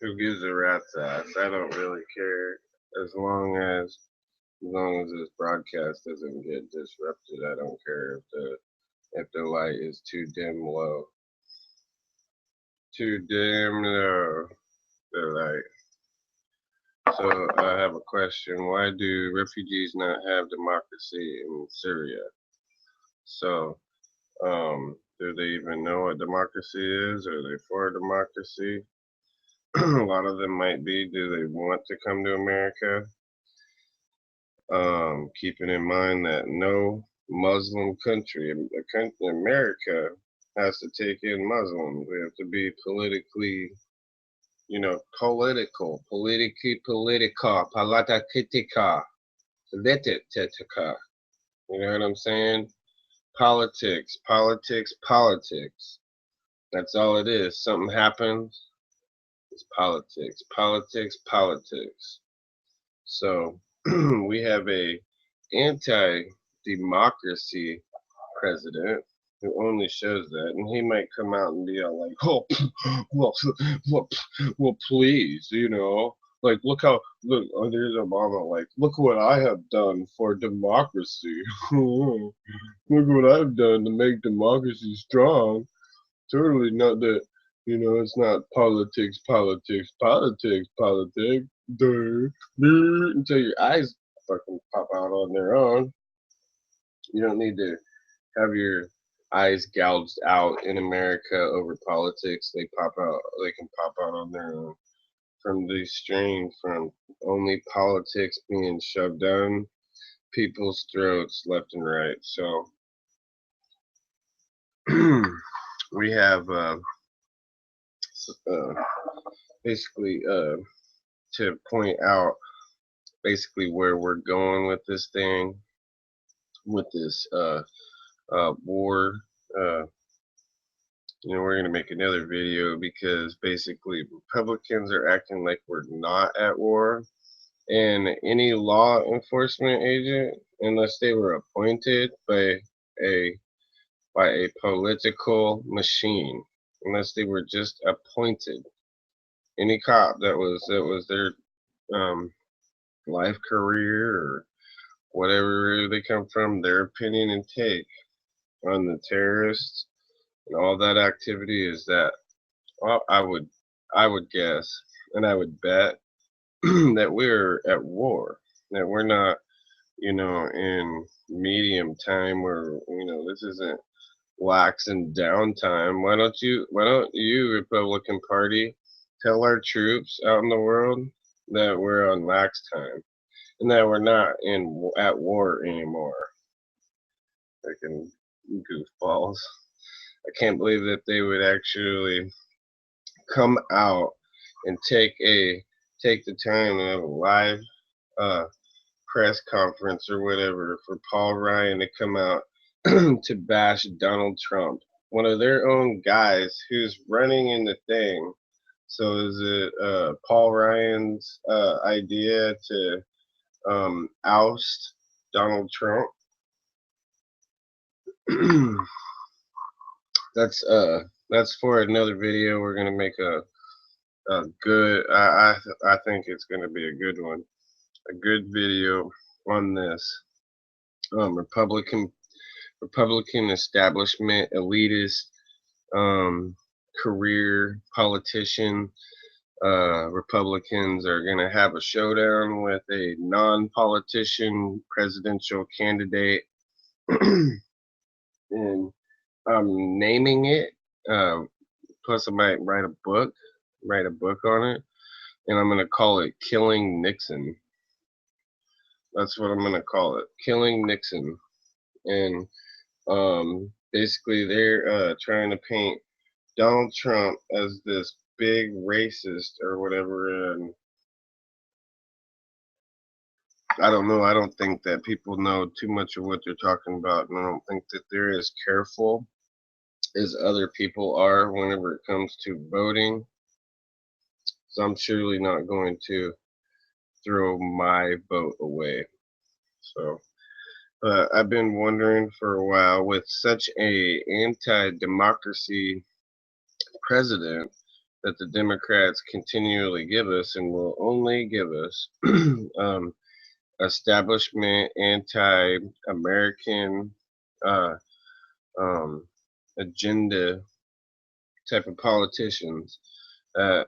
Who gives a rat's ass? I don't really care as long as this broadcast doesn't get disrupted. I don't care if the light is too dim low. Too dim low. The light. So I have a question. Why do refugees not have democracy in Syria? So, do they even know what democracy is? Are they for democracy? A lot of them might be. Do they want to come to America? Keeping in mind that no Muslim country, America, has to take in Muslims. We have to be politically, politica, politica. You know what I'm saying? Politics, politics, politics. That's all it is. Something happens, it's politics, politics, politics. So we have a anti-democracy president who only shows that, and he might come out and be all like, "Oh, well, well, well, please, like look, there's Obama, like, look what I have done for democracy. Look what I've done to make democracy strong. Totally not that, it's not politics, politics, politics, politics. Duh, duh, until your eyes fucking pop out on their own. You don't need to have your eyes gouged out in America over politics. They can pop out on their own from the strain from only politics being shoved down people's throats left and right. So we have uh, basically to point out basically where we're going with this thing, with this war. Uh, we're going to make another video because basically Republicans are acting like we're not at war, and any law enforcement agent, unless they were appointed a by a political machine, unless they were just appointed, any cop that was their um, life career or whatever they come from, their opinion and take on the terrorists and all that activity is that, well, I would guess and I would bet that we're at war, that we're not, in medium time where, this isn't lax and downtime. Why don't you, Republican Party, tell our troops out in the world that we're on lax time and that we're not in at war anymore? Freaking goofballs. I can't believe that they would actually come out and take the time and have a live uh, press conference or whatever for Paul Ryan to come out to bash Donald Trump, one of their own guys who's running in the thing. So is it Paul Ryan's idea to oust Donald Trump? That's for another video. We're gonna make a good. I think it's gonna be a good one. A good video on this Republican establishment elitist um, career politician. Republicans are going to have a showdown with a non-politician presidential candidate, and I'm naming it. Uh, Plus, I might write a book on it, and I'm going to call it "Killing Nixon." That's what I'm going to call it, "Killing Nixon." And basically, they're trying to paint Donald Trump as this big racist or whatever, and I don't know. I don't think that people know too much of what they're talking about, and I don't think that they're as careful as other people are whenever it comes to voting. So I'm surely not going to throw my vote away. So, but I've been wondering for a while, with such a anti-democracy president, that the Democrats continually give us and will only give us um, establishment, anti-American uh, um, agenda type of politicians that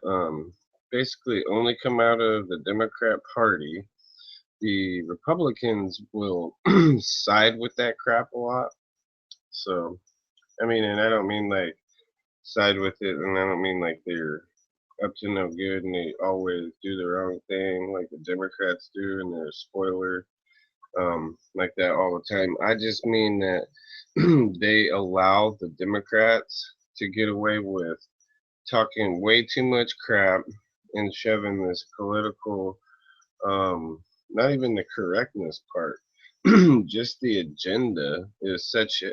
basically only come out of the Democrat Party. The Republicans will side with that crap a lot. So, I mean, and I don't mean like side with it, and I don't mean like they're up to no good and they always do the wrong thing like the Democrats do and they're a spoiler like that all the time. I just mean that they allow the Democrats to get away with talking way too much crap and shoving this political, not even the correctness part, just the agenda is such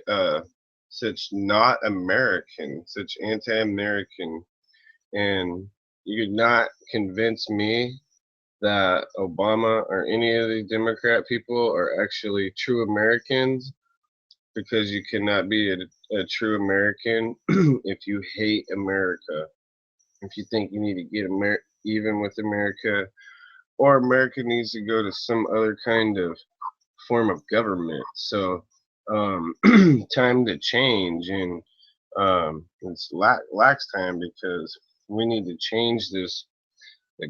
not American, such anti-American, and you could not convince me that Obama or any of the Democrat people are actually true Americans because you cannot be a true American if you hate America. If you think you need to get even with America, or America needs to go to some other kind of form of government. So, time to change, and it's lax time because we need to change the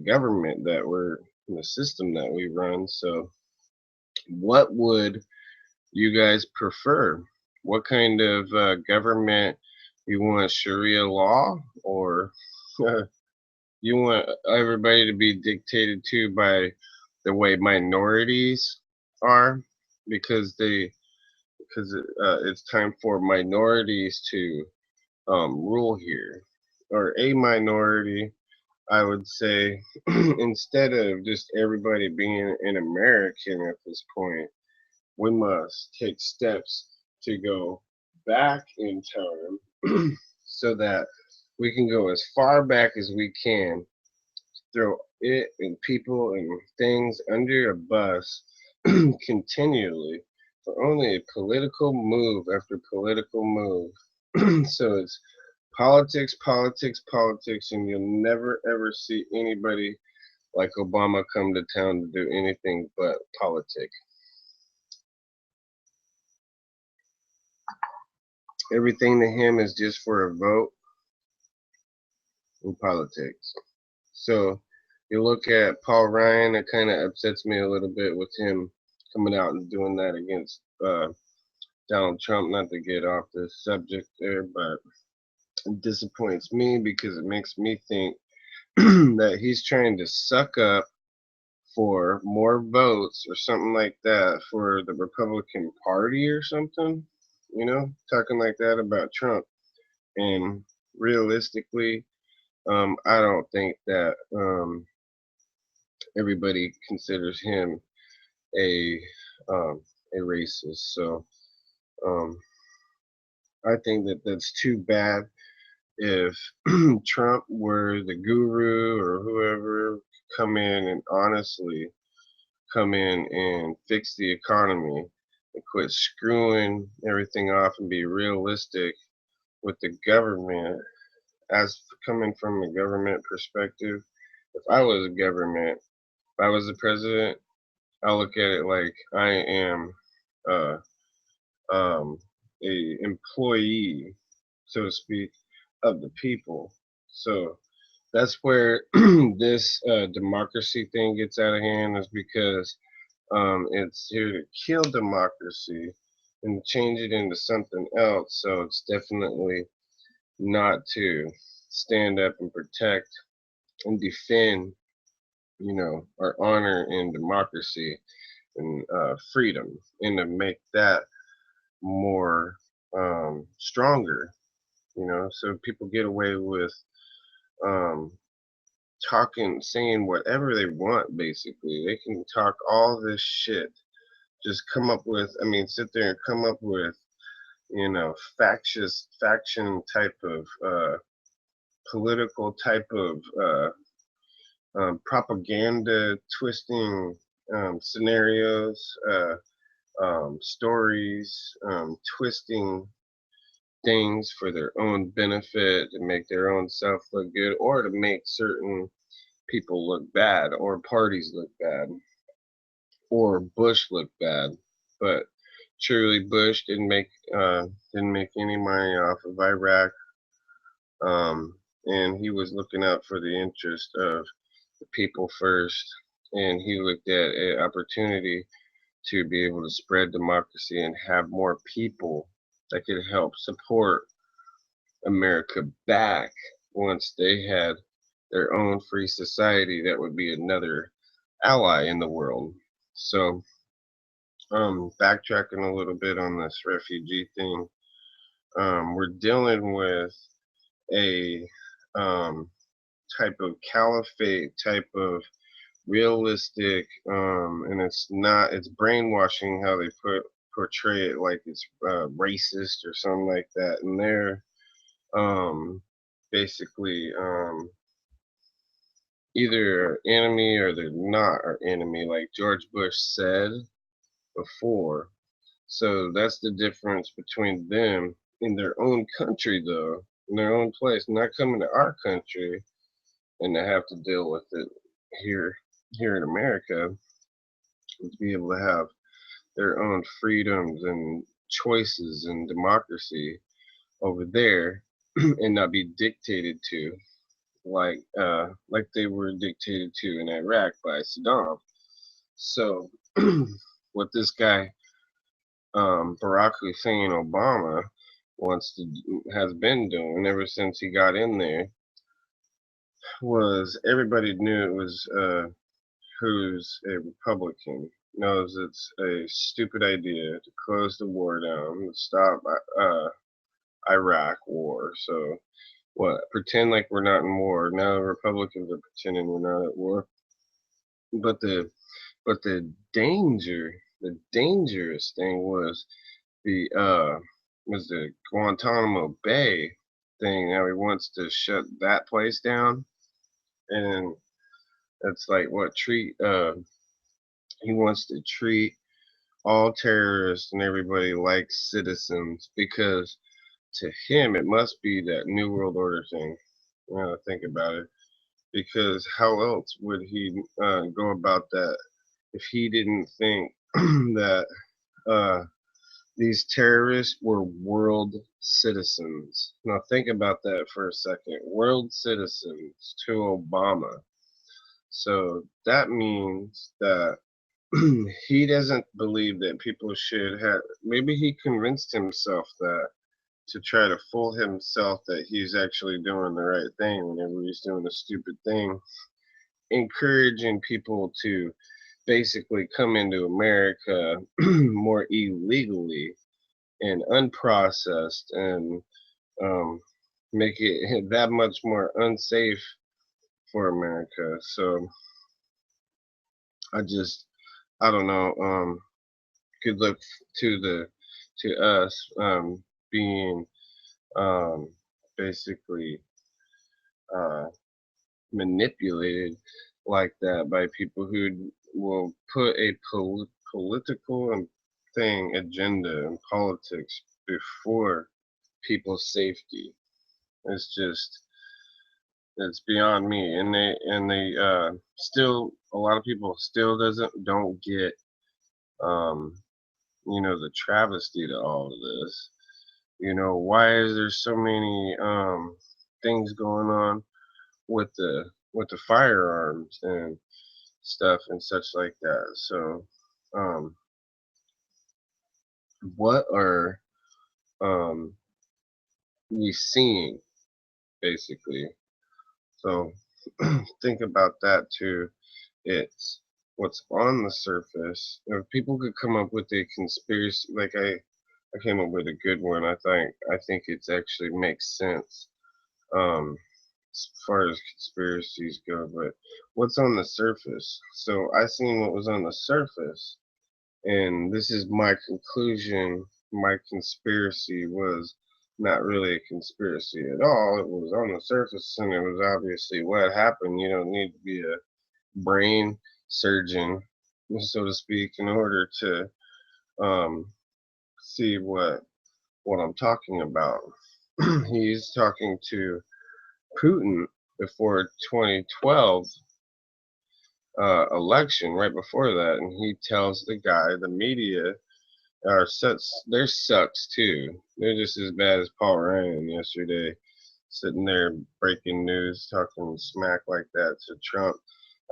government that we're the system that we run. So, what would you guys prefer? What kind of government you want? Sharia law, or you want everybody to be dictated to by the way minorities are, because it's time for minorities to rule here, or a minority, I would say, instead of just everybody being an American at this point, we must take steps to go back in time so that we can go as far back as we can, throw it and people and things under a bus continually for only a political move after political move. So it's politics, politics, politics, and you'll never ever see anybody like Obama come to town to do anything but politic. Everything to him is just for a vote in politics. So you look at Paul Ryan, it kind of upsets me a little bit with him coming out and doing that against Donald Trump. Not to get off the subject there, but it disappoints me because it makes me think that he's trying to suck up for more votes or something like that for the Republican Party or something. Talking like that about Trump. And realistically, I don't think that everybody considers him a um, a racist. So um, I think that that's too bad. If Trump were the guru or whoever come in and honestly come in and fix the economy and quit screwing everything off and be realistic with the government, as coming from a government perspective, if I was a government, if I was the president, I look at it like I am uh, um, a employee, so to speak, of the people. So that's where this democracy thing gets out of hand, is because it's here to kill democracy and change it into something else. So it's definitely not to stand up and protect and defend, our honor in democracy and freedom, and to make that more stronger, so people get away with um, talking, saying whatever they want. Basically, they can talk all this shit, just come up with, I mean, sit there and come up with, factious faction type of political type of propaganda twisting scenarios, stories, twisting things for their own benefit, to make their own self look good, or to make certain people look bad, or parties look bad, or Bush look bad. But truly, Bush didn't make any money off of Iraq, and he was looking out for the interest of the people first, and he looked at an opportunity to be able to spread democracy and have more people that could help support America back once they had their own free society that would be another ally in the world. So, backtracking a little bit on this refugee thing, we're dealing with a um, type of caliphate, type of realistic, and it's brainwashing how they portray it like it's racist or something like that, and they're um, basically either enemy or they're not our enemy, like George Bush said before. So that's the difference between them in their own country, though, in their own place, not coming to our country and to have to deal with it here here in America, to be able to have their own freedoms and choices and democracy over there and not be dictated to like they were dictated to in Iraq by Saddam. So what this guy Barack Hussein Obama has been doing ever since he got in there was everybody knew it was who's a Republican knows it's a stupid idea to close the war down, stop Iraq war. So what? Pretend like we're not in war. Now the Republicans are pretending we're not at war. But the the dangerous thing was the Guantanamo Bay thing. How he wants to shut that place down, and it's like what treat he wants to treat all terrorists and everybody like citizens because to him it must be that New World Order thing. Think about it, because how else would he go about that if he didn't think that uh, these terrorists were world citizens? Now think about that for a second. World citizens to Obama. So that means that he doesn't believe that people should have. Maybe he convinced himself that to try to fool himself that he's actually doing the right thing whenever he's doing a stupid thing, encouraging people to basically come into America more illegally and unprocessed and um, make it that much more unsafe for America. So I just, I don't know. Could look to the to us being um, basically uh, manipulated like that by people who will put a political and thing agenda and politics before people's safety. It's just it's beyond me, and they still a lot of people still don't get um, the travesty to all of this. Why is there so many things going on with the firearms and stuff and such like that? So, um, what are um, we seeing basically? So, think about that too. It's what's on the surface. If people could come up with a conspiracy, like I came up with a good one. I think it's actually makes sense. Um, as far as conspiracies go, but what's on the surface? So I seen what was on the surface, and this is my conclusion. My conspiracy was not really a conspiracy at all. It was on the surface, and it was obviously what happened. You don't need to be a brain surgeon, so to speak, in order to um, see what what I'm talking about. He's talking to Putin before 2012 election, right before that, and he tells the guy, the media are such, they're sucks too. They're just as bad as Paul Ryan yesterday, sitting there breaking news, talking smack like that to Trump,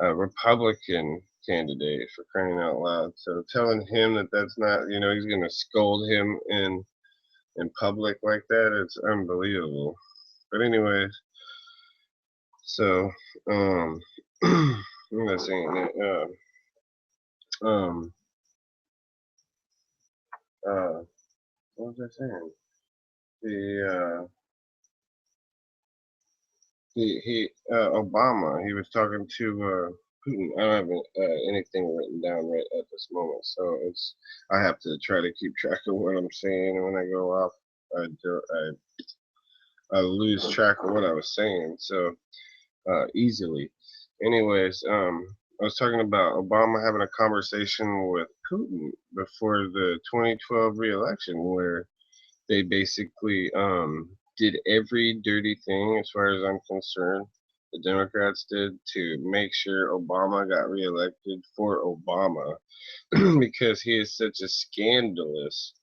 a Republican candidate, for crying out loud. So telling him that that's not, he's gonna scold him in public like that, it's unbelievable. But anyways, so I'm not saying that. Um, uh, what was I saying? The Obama, he was talking to Putin. I don't have anything written down right at this moment, so I have to try to keep track of what I'm saying, and when I go off, I lose track of what I was saying so easily. Anyways, I was talking about Obama having a conversation with Putin before the 2012 re-election, where they basically did every dirty thing, as far as I'm concerned, the Democrats did, to make sure Obama got reelected for Obama because he is such a scandalous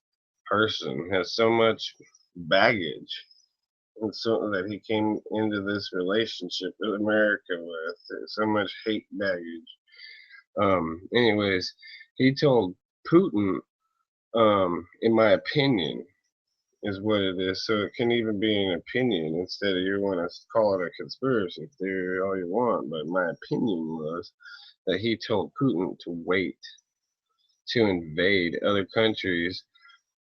person, has so much baggage, and so that he came into this relationship with America with so much hate baggage. Anyways, he told Putin, in my opinion, is what it is. So it can even be an opinion instead of, you want to call it a conspiracy theory all you want. But my opinion was that he told Putin to wait to invade other countries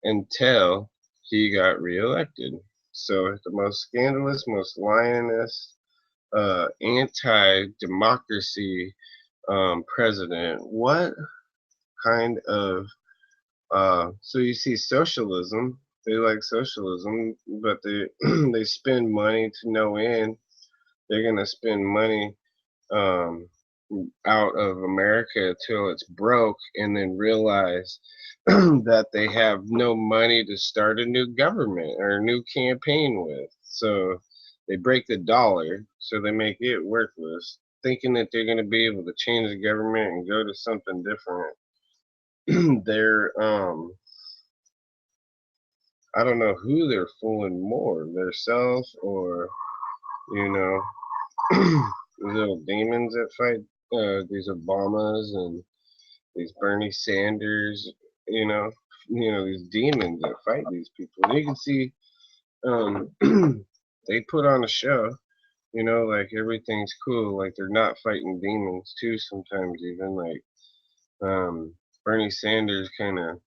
until he got reelected. So the most scandalous, most lioness, anti-democracy president. What kind of so you see socialism, they like socialism, but they they spend money to no end. They're gonna spend money um, out of America till it's broke, and then realize that they have no money to start a new government or a new campaign with. So they break the dollar, so they make it worthless, thinking that they're going to be able to change the government and go to something different. They're I don't know who they're fooling more, themselves or you know these little demons that fight these Obamas and these Bernie Sanders, you know, these demons that fight these people. And you can see um, they put on a show, like everything's cool, like they're not fighting demons too. Sometimes even like Bernie Sanders kind of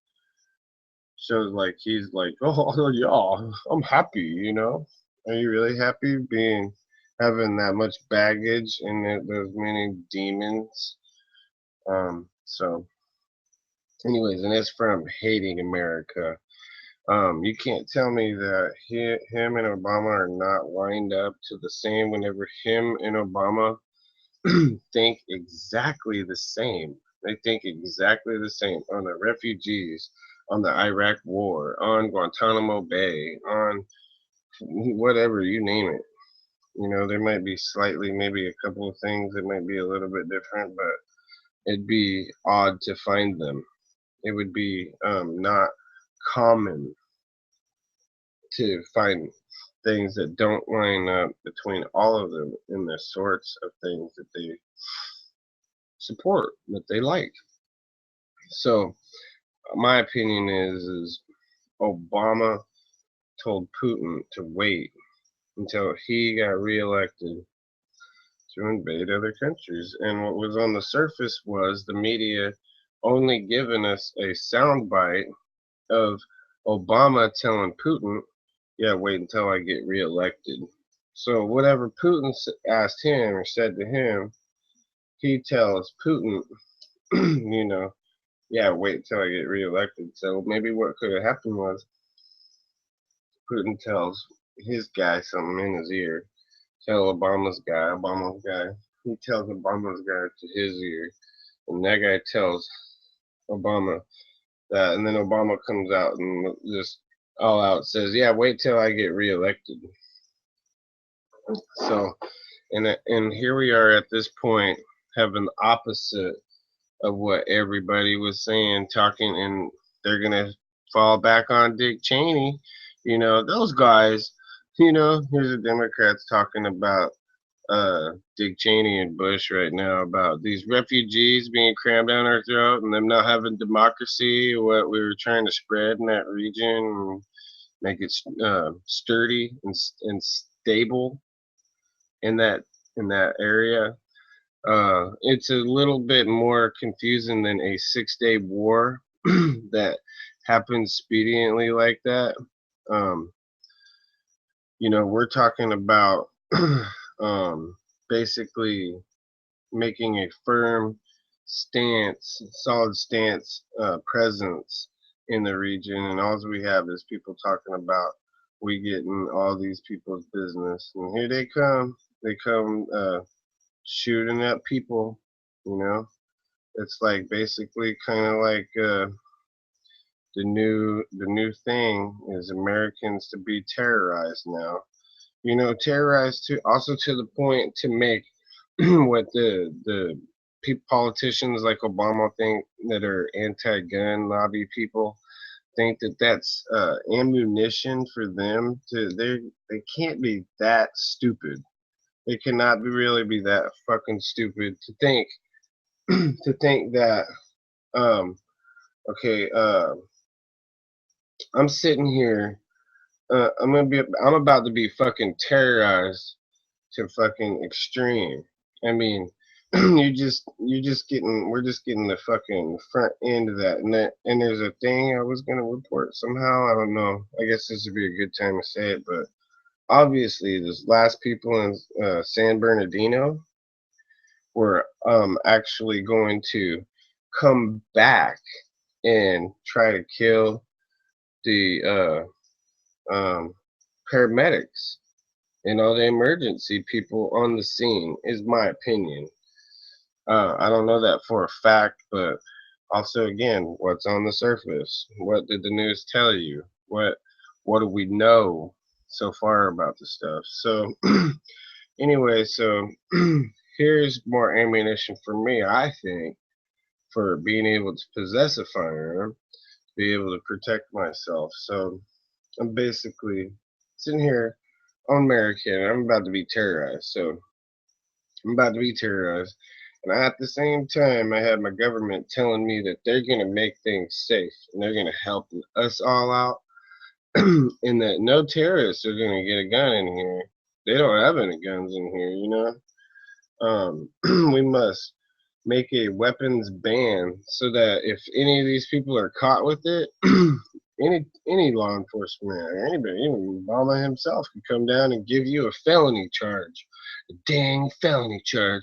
shows like he's like, oh yeah, I'm happy, Are you really happy being having that much baggage and those many demons? So anyways, and it's from hating America. You can't tell me that him and Obama are not lined up to the same whenever him and Obama think exactly the same. They think exactly the same on the refugees, on the Iraq war, on Guantanamo Bay, on whatever, you name it. There might be slightly, maybe a couple of things that might be a little bit different, but it'd be odd to find them. It would be not common to find things that don't line up between all of them in the sorts of things that they support, that they like. So my opinion is Obama told Putin to wait until he got reelected to invade other countries. And what was on the surface was the media only giving us a soundbite of Obama telling Putin, yeah, wait until I get reelected. So whatever Putin asked him or said to him, he tells Putin, yeah, wait until I get reelected. So maybe what could have happened was Putin tells his guy something in his ear, tell Obama's guy, he tells Obama's guy to his ear, and that guy tells Obama that, and then Obama comes out and just all out says, "Yeah, wait till I get reelected." So, and here we are at this point, having the opposite of what everybody was saying, talking, and they're gonna fall back on Dick Cheney. Those guys. Here's the Democrats talking about Dick Cheney and Bush right now about these refugees being crammed down our throat and them not having democracy, what we were trying to spread in that region, and make it sturdy and stable in that area. It's a little bit more confusing than a 6-day war that happens expediently like that. Um, we're talking about um, basically making a firm stance, solid stance, presence in the region, and all we have is people talking about we getting all these people's business, and here they come. They come shooting at people. You know, it's like basically kind of like the new thing is Americans to be terrorized now. Terrorized to also to the point to make what the politicians like Obama think that are anti-gun lobby people think that that's ammunition for them to they can't be that stupid. They cannot really be that fucking stupid to think to think that um okay I'm sitting here I'm about to be fucking terrorized to fucking extreme. I mean, we're just getting the fucking front end of that. And there's a thing I was gonna report somehow. I don't know. I guess this would be a good time to say it, but obviously, those last people in San Bernardino were actually going to come back and try to kill the paramedics and all the emergency people on the scene, is my opinion. I don't know that for a fact, but also again, what's on the surface? What did the news tell you? What do we know so far about the stuff? So anyway, so here's more ammunition for me, I think, for being able to possess a firearm, be able to protect myself. So I'm basically sitting here on American, and I'm about to be terrorized. So I'm about to be terrorized. And at the same time, I have my government telling me that they're going to make things safe and they're going to help us all out, and that no terrorists are going to get a gun in here. They don't have any guns in here. We must make a weapons ban so that if any of these people are caught with it, any law enforcement or anybody, even Obama himself, could come down and give you a felony charge, a dang felony charge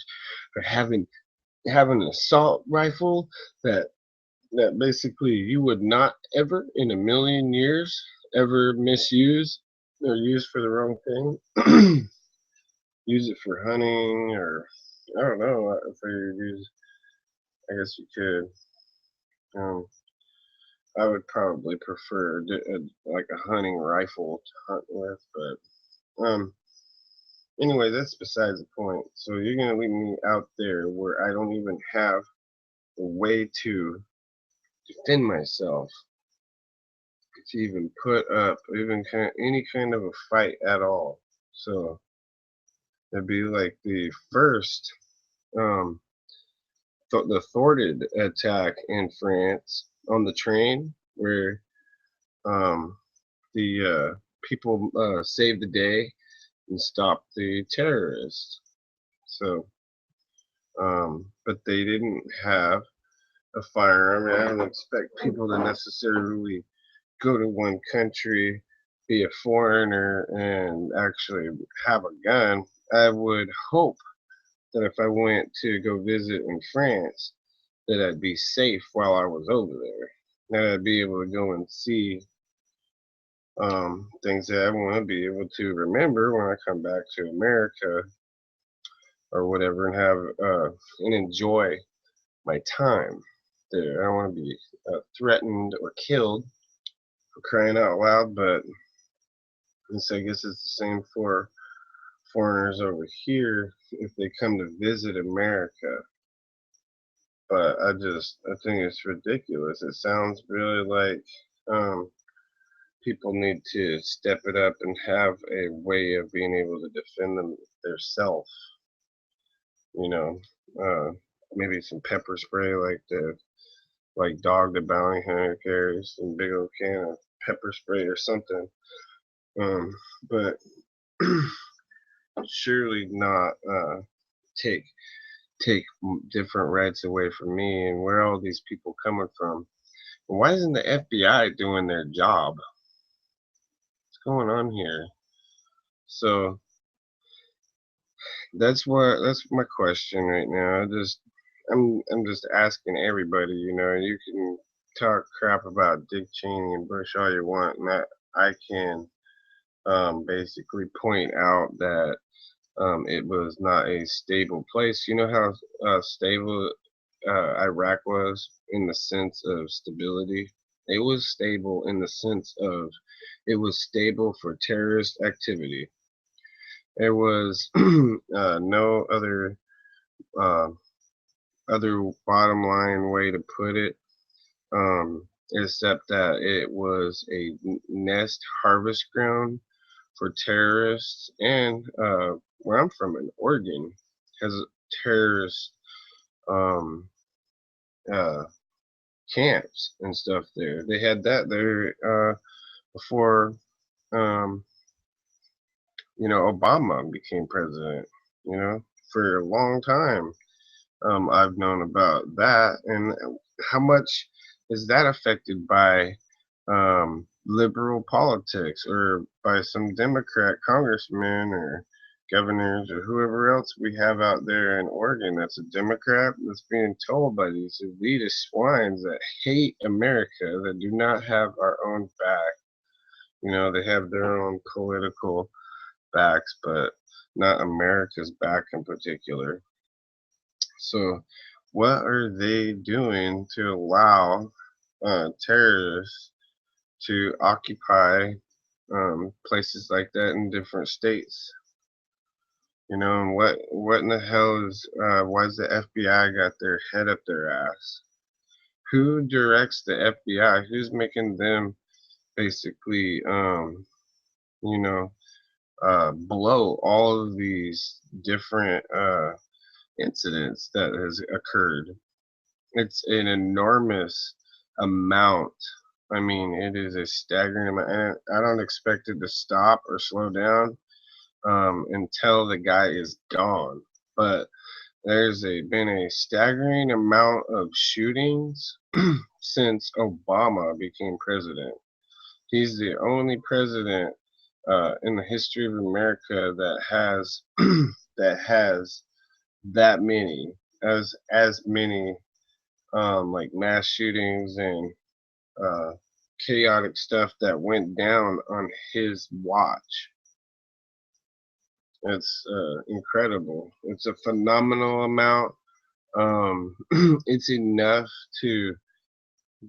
for having an assault rifle that basically you would not ever in a million years ever misuse or use for the wrong thing. Use it for hunting, or I don't know if you use. I guess you could. I would probably prefer like a hunting rifle to hunt with, but anyway, that's besides the point. So you're gonna leave me out there where I don't even have a way to defend myself, to even put up even any kind of a fight at all. So it'd be like the first um the thwarted attack in France on the train where um the people saved the day and stopped the terrorists. So but they didn't have a firearm, and I don't expect people to necessarily go to one country, be a foreigner, and actually have a gun. I would hope that if I went to go visit in France, that I'd be safe while I was over there. That I'd be able to go and see things that I want to be able to remember when I come back to America or whatever, and have and enjoy my time there. I don't want to be threatened or killed for crying out loud. But I guess it's the same for foreigners over here if they come to visit America. But I think it's ridiculous. It sounds really like um, people need to step it up and have a way of being able to defend themselves. You know, uh, maybe some pepper spray like Dog the Bounty Hunter carries, some big old can of pepper spray or something. Um, but surely not take take different rights away from me. And where are all these people coming from? Why isn't the FBI doing their job? What's going on here? So that's my question right now. I'm just asking everybody, you can talk crap about Dick Cheney and Bush all you want, and I can basically point out that it was not a stable place. You know how stable Iraq was in the sense of stability? It was stable in the sense of it was stable for terrorist activity. There was no uh, other bottom line way to put it, except that it was a nest harvest ground for terrorists. And where I'm from in Oregon has terrorist um, uh, camps and stuff there. They had that there before um, Obama became president. For a long time, I've known about that, and how much is that affected by liberal politics or by some Democrat congressmen or governors or whoever else we have out there in Oregon that's a Democrat that's being told by these elitist swines that hate America, that do not have our own back. They have their own political backs, but not America's back in particular. So, what are they doing to allow terrorists to occupy places like that in different states? And what in the hell is why's the FBI got their head up their ass? Who directs the FBI? Who's making them basically you know blow all of these different incidents that has occurred? It's an enormous amount. I mean, it is a staggering amount. And I don't expect it to stop or slow down until the guy is gone. But been a staggering amount of shootings since Obama became president. He's the only president in the history of America that has that has that many as many like mass shootings and uh, chaotic stuff that went down on his watch. It's incredible. It's a phenomenal amount. It's enough to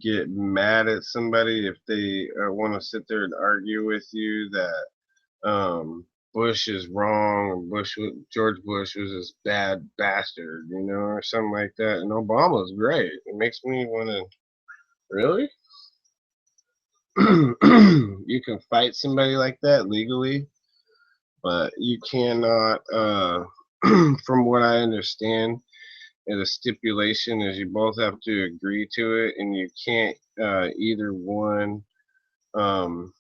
get mad at somebody if they want to sit there and argue with you that Bush is wrong, or George Bush was this bad bastard, or something like that. And Obama's great. It makes me want to really. You can fight somebody like that legally, but you cannot. From what I understand, and the stipulation is you both have to agree to it, and you can't either one. Um,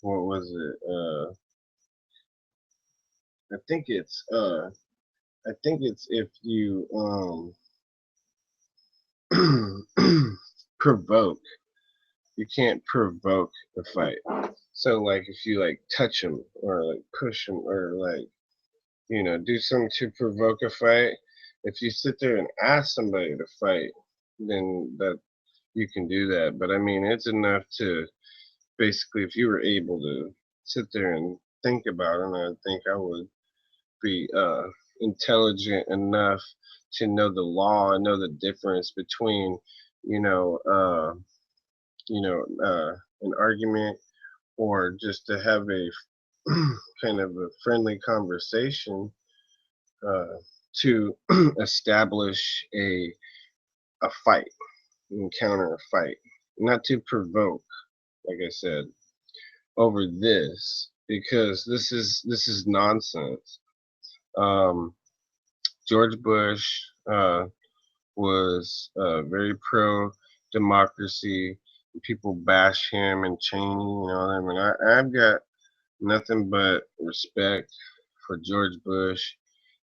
what was it? I think it's. I think it's if you provoke. You can't provoke the fight. So like if you like touch them or like push them or like do something to provoke a fight. If you sit there and ask somebody to fight, then that you can do that. But I mean, it's enough to basically, if you were able to sit there and think about it, and I think I would be intelligent enough to know the law and know the difference between, you know, an argument, or just to have a kind of a friendly conversation, uh, to establish a fight, encounter a fight, not to provoke, like I said, over this, because this is nonsense. Um, George Bush was very pro democracy. People bash him and Cheney and all that. I mean, I've got nothing but respect for George Bush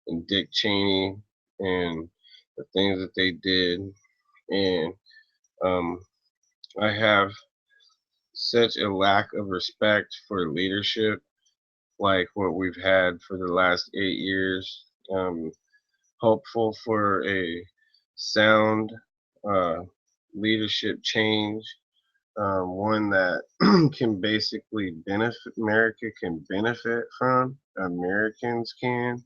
and Dick Cheney and the things that they did. And um, I have such a lack of respect for leadership like what we've had for the last 8 years. Hopeful for a sound uh, leadership change, one that can basically benefit America, can benefit from, Americans can,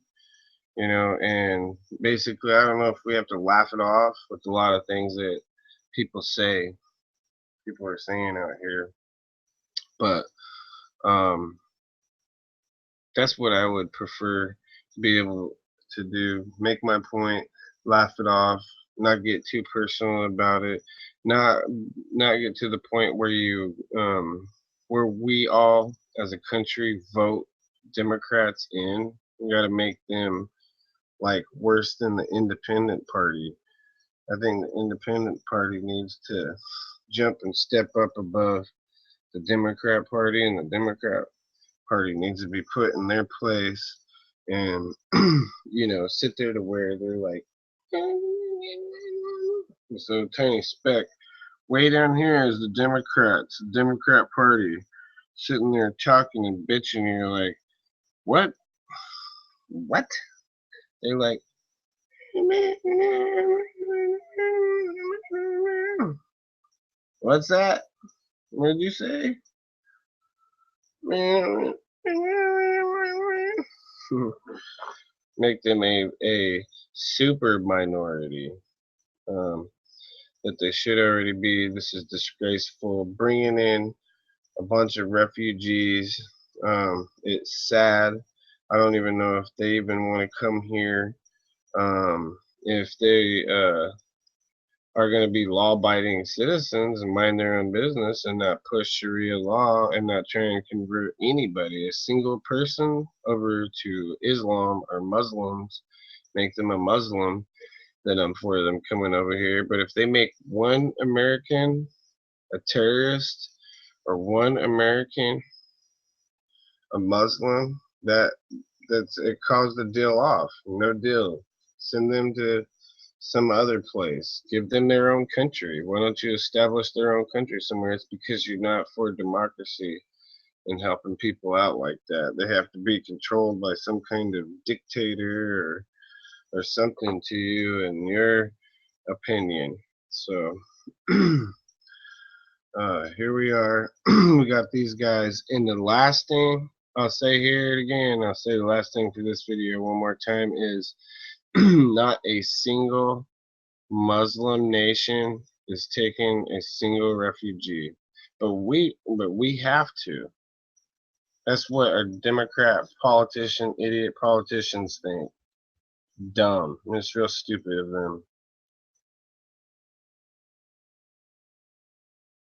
and basically I don't know if we have to laugh it off with a lot of things that people say, people are saying out here, but um, that's what I would prefer to be able to do. Make my point, laugh it off, not get too personal about it, not not get to the point where where we all as a country vote Democrats in. We got to make them like worse than the independent party. I think the independent party needs to jump and step up above the Democrat Party, and the Democrat Party needs to be put in their place and sit there to where they're like so tiny speck. Way down here is the Democrats, the Democrat Party, sitting there talking and bitching, and you're like, what? What? They're like, what's that? What did you say? Make them a super minority, that they should already be. This is disgraceful. Bringing in a bunch of refugees. It's sad. I don't even know if they even want to come here. If they are going to be law-abiding citizens and mind their own business and not push Sharia law and not try and convert anybody, a single person, over to Islam or Muslims, make them a Muslim, then I'm for them coming over here. But if they make one American a terrorist or one American a Muslim, that's it calls the deal off. No deal. Send them to some other place. Give them their own country. Why don't you establish their own country somewhere? It's because you're not for democracy and helping people out like that. They have to be controlled by some kind of dictator or something to you in your opinion. So here we are. We got these guys. And the last thing I'll say here again, I'll say the last thing for this video one more time is not a single Muslim nation is taking a single refugee. But we have to. That's what our Democrat idiot politicians think. Dumb. It's real stupid of them.